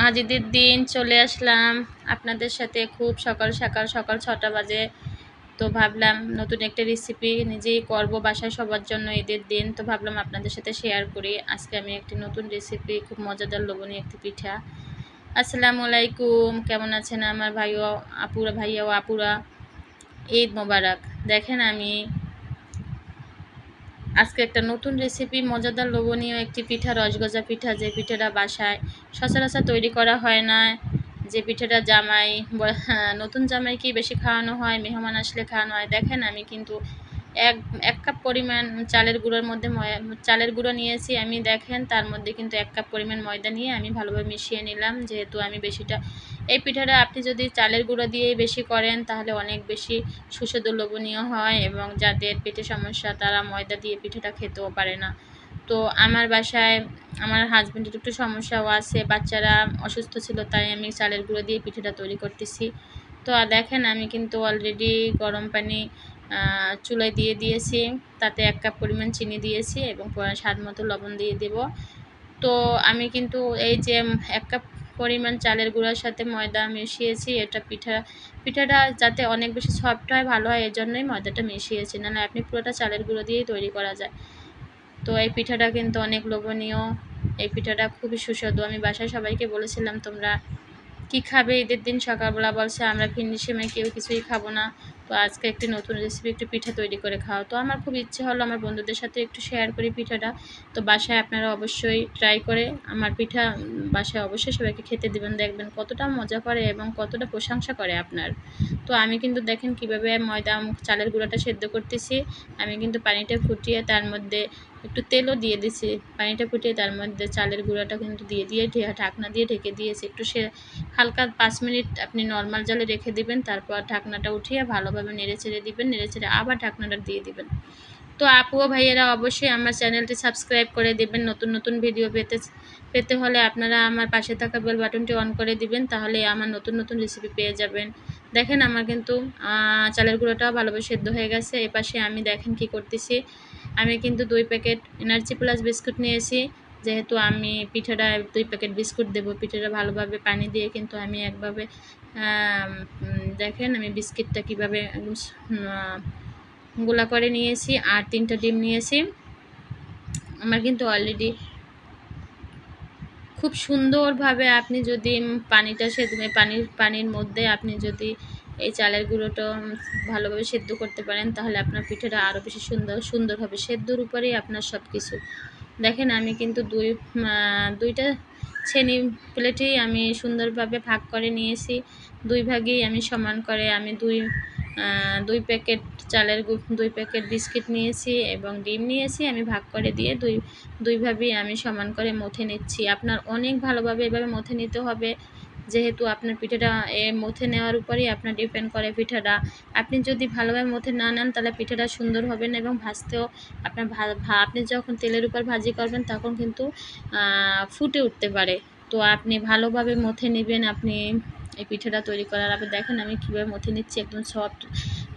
আজ ঈদের দিন চলে আসলাম আপনাদের সাথে খুব সকাল সকাল 6টা বাজে। তো ভাবলাম নতুন একটা রেসিপি নিজেই করব বাসায় সবার জন্য ঈদের দিন। তো ভাবলাম আপনাদের সাথে শেয়ার করি। আজকে আমি একটি নতুন রেসিপি, খুব মজাদার লোভনীয় একটি পিঠা। আসসালামু আলাইকুম, কেমন আছেন আমার ভাইয়া ও আপুরা? ঈদ মোবারক। দেখেন আমি আজকে একটা নতুন রেসিপি, মজাদার লোভনীয় একটি পিঠা, রসগজা পিঠা। যে পিঠাটা বাসায় সচরাচর তৈরি করা হয় না, যে পিঠাটা নতুন জামাইকে বেশি খাওয়ানো হয়, মেহমান আসলে খাওয়ানো হয়। দেখেন আমি কিন্তু এক এক কাপ পরিমাণ চালের গুঁড়ো নিয়েছি আমি। দেখেন তার মধ্যে কিন্তু 1 কাপ পরিমাণ ময়দা নিয়ে আমি ভালোভাবে মিশিয়ে নিলাম। যেহেতু আমি এই পিঠাটা আপনি যদি চালের গুঁড়ো দিয়েই বেশি করেন তাহলে অনেক বেশি সুস্বাদু লোভনীয় হয়, এবং যাদের পেটে সমস্যা তারা ময়দা দিয়ে পিঠাটা খেতেও পারে না। তো আমার বাসায় আমার হাজব্যান্ডের একটু সমস্যাও আছে, বাচ্চারা অসুস্থ ছিল, তাই আমি চালের গুঁড়ো দিয়ে পিঠাটা তৈরি করতেছি। তো দেখেন আমি কিন্তু অলরেডি গরম পানি চুলায় দিয়ে দিয়েছি। তাতে 1 কাপ পরিমাণ চিনি দিয়েছি এবং স্বাদ মতো লবণ দিয়ে দেব। তো আমি কিন্তু এই যে 1 কাপ পরিমাণ চালের গুঁড়ার সাথে ময়দা মিশিয়েছি, এটা পিঠাটা যাতে অনেক বেশি সফট হয়, ভালো হয়, এজন্যই ময়দাটা মিশিয়েছি। নাহলে আপনি পুরোটা চালের গুঁড়ো দিয়েই তৈরি করা যায়। তো এই পিঠাটা কিন্তু অনেক লোভনীয়। এই পিঠাটা খুবই সুস্বাদু। আমি বাসায় সবাইকে বলেছিলাম, তোমরা কি খাবে ঈদের দিন? সকালবেলা বলছে আমরা ভিন্ডি সেমাই কেউ কিছুই খাবো না। তো আজকে একটি নতুন রেসিপি, একটু পিঠা তৈরি করে খাও। তো আমার খুব ইচ্ছে হলো আমার বন্ধুদের সাথে একটু শেয়ার করি পিঠাটা। তো বাসায় আপনারা অবশ্যই ট্রাই করে আমার পিঠা বাসায় অবশ্যই সবাইকে খেতে দিবেন। দেখবেন কতটা মজা করে এবং কতটা প্রশংসা করে আপনার। তো আমি কিন্তু দেখেন কিভাবে চালের গুঁড়াটা সেদ্ধ করতেছি। আমি কিন্তু পানিটা ফুটিয়ে তার মধ্যে একটু তেলও দিয়ে দিছি। পানিটা ফুটিয়ে তার মধ্যে চালের গুঁড়াটা কিন্তু দিয়ে ঢাকনা দিয়ে ঢেকে দিয়েছি। হালকা 5 মিনিট আপনি নর্মাল জালে রেখে দিবেন। তারপর ঢাকনাটা উঠিয়ে ভালোভাবে নেড়েচেড়ে দিবেন। নেড়েচেড়ে আবার ঢাকনাটা দিয়ে দিবেন। তো আপু ও ভাইয়েরা অবশ্যই আমার চ্যানেলটি সাবস্ক্রাইব করে দিবেন। নতুন নতুন ভিডিও পেতে হলে আপনারা আমার পাশে থাকা বেল বাটনটি অন করে দিবেন, তাহলে আমার নতুন নতুন রেসিপি পেয়ে যাবেন। দেখেন আমার কিন্তু চালের গুঁড়োটাও ভালোভাবে সেদ্ধ হয়ে গেছে। এপাশে আমি দেখেন কি করতেছি। আমি কিন্তু 2 প্যাকেট এনার্জি প্লাস বিস্কুট নিয়েছি। যেহেতু আমি পিঠাটা 2 প্যাকেট বিস্কুট দেবো, পিঠাটা ভালোভাবে পানি দিয়ে কিন্তু আমি একভাবে দেখেন আমি বিস্কিটটা কীভাবে গোলা করে নিয়েছি, আর 3টা ডিম নিয়েছি। আমার কিন্তু অলরেডি খুব সুন্দরভাবে আপনি যদি পানির মধ্যে আপনি যদি এই চালের গুঁড়োটা ভালোভাবে সেদ্ধ করতে পারেন, তাহলে আপনার পিঠাটা আরও বেশি সুন্দর হবে। সেদ্ধর উপরেই আপনার সব কিছু। দেখেন আমি কিন্তু দুইটা ছেনি প্লেটেই আমি সুন্দরভাবে ভাগ করে নিয়েছি। 2 ভাগেই আমি সমান করে আমি 2 প্যাকেট 2 প্যাকেট বিস্কিট নিয়েছি এবং ডিম নিয়েছি। আমি ভাগ করে দিয়ে দুইভাবেই আমি সমান করে মথে নিচ্ছি। আপনার অনেক ভালোভাবে এভাবে মথে নিতে হবে, যেহেতু আপনার পিঠাটা মথে নেওয়ার উপরেই আপনার ডিপেন্ড করে পিঠাটা। আপনি যদি ভালোভাবে মথে না নেন তাহলে পিঠাটা সুন্দর হবে না, এবং ভাজতেও আপনার আপনি যখন তেলের উপর ভাজি করবেন তখন কিন্তু ফুটে উঠতে পারে। তো আপনি ভালোভাবে মথে নেবেন আপনি এই পিঠাটা তৈরি করার আগে। দেখেন আমি কীভাবে মথে নিচ্ছি, একদম সফট।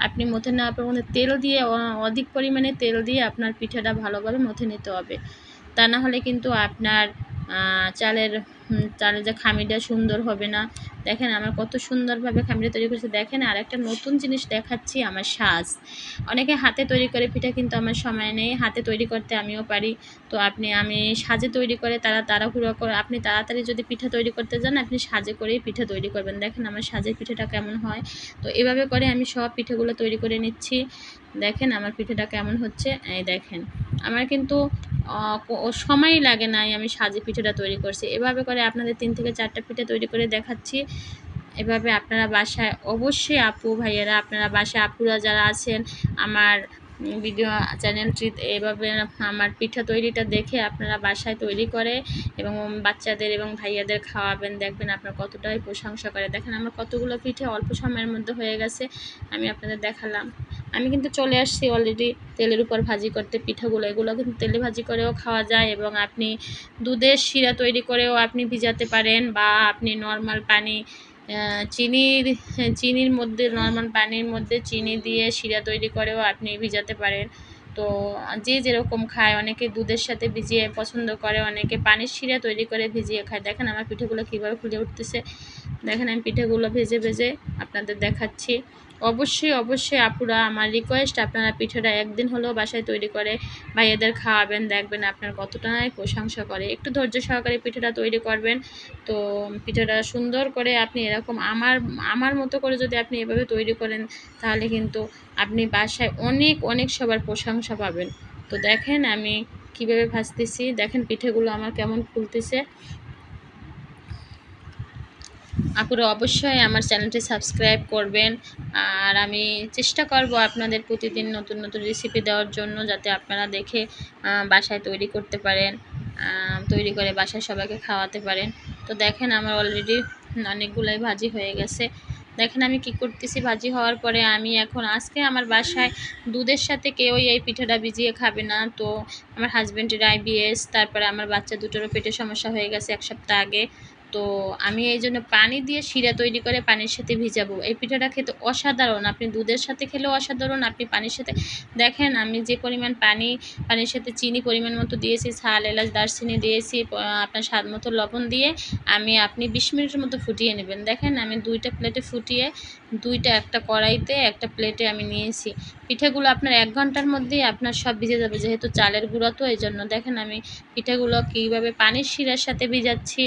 আপনি মথে নেওয়ার পর তেল দিয়ে অধিক পরিমাণে তেল দিয়ে আপনার পিঠাটা ভালোভাবে মথে নিতে হবে। তা না হলে কিন্তু আপনার চালের যে খামিটা সুন্দর হবে না। দেখেন আমার কত সুন্দরভাবে খামিটা তৈরি করেছে। দেখেন আর একটা নতুন জিনিস দেখাচ্ছি, আমার সাজ। অনেকে হাতে তৈরি করে পিঠা, কিন্তু আমার সময় নেই হাতে তৈরি করতে, আমিও পারি। তো আমি সাজে তৈরি করে তাড়াহুড়ো করে আপনি তাড়াতাড়ি যদি পিঠা তৈরি করতে যান, আপনি সাজে করেই পিঠা তৈরি করবেন। দেখেন আমার সাজের পিঠাটা কেমন হয়। তো এভাবে করে আমি সব পিঠাগুলো তৈরি করে নিচ্ছি। দেখেন আমার পিঠাটা কেমন হচ্ছে। এই দেখেন আমার কিন্তু সময়ই লাগে নাই, আমি সাজে পিঠাটা তৈরি করছি। এভাবে করে আপনাদের 3 থেকে 4টা পিঠা তৈরি করে দেখাচ্ছি। এভাবে আপনারা বাসায় অবশ্যই আপু ভাইয়েরা, আপনারা বাসায় আপুরা যারা আছেন আমার ভিডিও চ্যানেলটি, এভাবে আমার পিঠা তৈরিটা দেখে আপনারা বাসায় তৈরি করে এবং বাচ্চাদের এবং ভাইয়াদের খাওয়াবেন। দেখবেন আপনার কতটাই প্রশংসা করে। দেখেন আমার কতগুলো পিঠে অল্প সময়ের মধ্যে হয়ে গেছে, আমি আপনাদের দেখালাম। আমি কিন্তু চলে আসছি অলরেডি তেলের উপর ভাজি করতে পিঠাগুলো। এগুলো কিন্তু তেলে ভাজি করেও খাওয়া যায়, এবং আপনি দুধের শিরা তৈরি করেও আপনি ভিজাতে পারেন, বা আপনি নর্মাল পানি চিনির মধ্যে নর্মাল পানির মধ্যে চিনি দিয়ে শিরা তৈরি করেও আপনি ভিজাতে পারেন। তো যে যেরকম খায়, অনেকে দুধের সাথে ভিজিয়ে পছন্দ করে, অনেকে পানির শিরা তৈরি করে ভিজিয়ে খায়। দেখেন আমার পিঠেগুলো কীভাবে ফুলে উঠতেছে। দেখেন আমি পিঠেগুলো ভেজে ভেজে আপনাদের দেখাচ্ছি। অবশ্যই আপুরা, আমার রিকোয়েস্ট, আপনারা পিঠেটা একদিন হলেও বাসায় তৈরি করে ভাইয়াদের খাওয়াবেন। দেখবেন আপনার কতটাই প্রশংসা করে। একটু ধৈর্য সহকারে পিঠেটা তৈরি করবেন। তো পিঠেটা সুন্দর করে আপনি এরকম আমার মতো করে যদি আপনি এভাবে তৈরি করেন, তাহলে কিন্তু আপনি বাসায় অনেক সবার প্রশংসা পাবেন। তো দেখেন আমি কিভাবে ভাজতেছি, দেখেন পিঠেগুলো আমার কেমন ফুলতেছে। আপুরা অবশ্যই আমার চ্যানেলটি সাবস্ক্রাইব করবেন। আর আমি চেষ্টা করব আপনাদের প্রতিদিন নতুন রেসিপি দেওয়ার জন্য, যাতে আপনারা দেখে বাসায় তৈরি করতে পারেন, তৈরি করে বাসায় সবাইকে খাওয়াতে পারেন। তো দেখেন আমার অলরেডি অনেকগুলাই ভাজি হয়ে গেছে। দেখেন আমি কি করতেছি, ভাজি হওয়ার পরে আমি এখন আজকে আমার বাসায় দুধের সাথে কেউই এই পিঠাটা ভিজিয়ে খাবে না। তো আমার হাজব্যান্ডের IBS, তারপরে আমার বাচ্চা দুটোরও পেটের সমস্যা হয়ে গেছে 1 সপ্তাহ আগে। তো আমি এই জন্য পানি দিয়ে শিরা তৈরি করে পানির সাথে ভিজাবো। এই পিঠাটা খেতে অসাধারণ, আপনি দুধের সাথে খেলেও অসাধারণ, আপনি পানির সাথে। দেখেন আমি যে পরিমাণ পানির সাথে চিনি পরিমাণ মতো দিয়েছি, ঝাল, এলাচ, দারচিনি দিয়েছি, আপনার স্বাদ মতো লবণ দিয়ে আপনি 20 মিনিটের মতো ফুটিয়ে নেবেন। দেখেন আমি 2টা প্লেটে ফুটিয়ে, একটা কড়াইতে একটা প্লেটে আমি নিয়েছি। পিঠেগুলো আপনার 1 ঘন্টার মধ্যেই আপনার সব ভিজে যাবে, যেহেতু চালের গুঁড়া তো এই জন্য। দেখেন আমি পিঠেগুলো কীভাবে পানির শিরার সাথে ভিজাচ্ছি।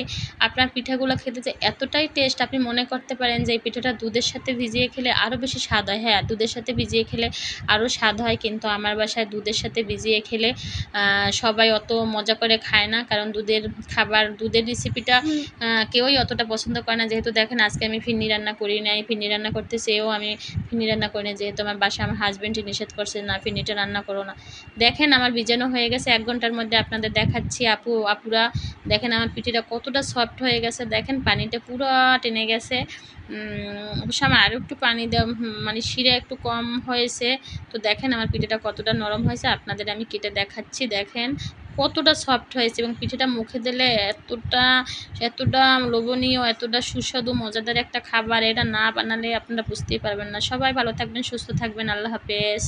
আপনার পিঠাগুলো খেতে যে এতটাই টেস্ট, আপনি মনে করতে পারেন যে এই পিঠাটা দুধের সাথে ভিজিয়ে খেলে আরও বেশি স্বাদ হয়। হ্যাঁ, দুধের সাথে ভিজিয়ে খেলে আরও স্বাদ হয়, কিন্তু আমার বাসায় দুধের সাথে ভিজিয়ে খেলে সবাই অত মজা করে খায় না, কারণ দুধের রেসিপিটা কেউই অতটা পছন্দ করে না। যেহেতু দেখেন আজকে আমি ফিরনি রান্না করি নাই, ফিরনি রান্না করতে চেয়েও আমি ফিরনি রান্না করি না, যেহেতু আমার বাসায় আমার হাজব্যান্ডই নিষেধ করছে না ফিরনিটা রান্না করো না। দেখেন আমার ভিজানো হয়ে গেছে 1 ঘন্টার মধ্যে, আপনাদের দেখাচ্ছি। আপুরা দেখেন আমার পিঠিটা কতটা সফট হয়ে গেছে। দেখেন পানিটা পুরো টেনে গেছে। অবশ্য আমার আরও একটু পানি দেওয়া, মানে শিরা একটু কম হয়েছে। তো দেখেন আমার পিঠাটা কতটা নরম হয়েছে, আপনাদের আমি কেটে দেখাচ্ছি। দেখেন কতটা সফট হয়েছে, এবং পিঠাটা মুখে দিলে এতটা লোভনীয়, এতটা সুস্বাদু মজাদার একটা খাবার। এটা না বানালে আপনারা বুঝতেই পারবেন না। সবাই ভালো থাকবেন, সুস্থ থাকবেন। আল্লাহ হাফেজ।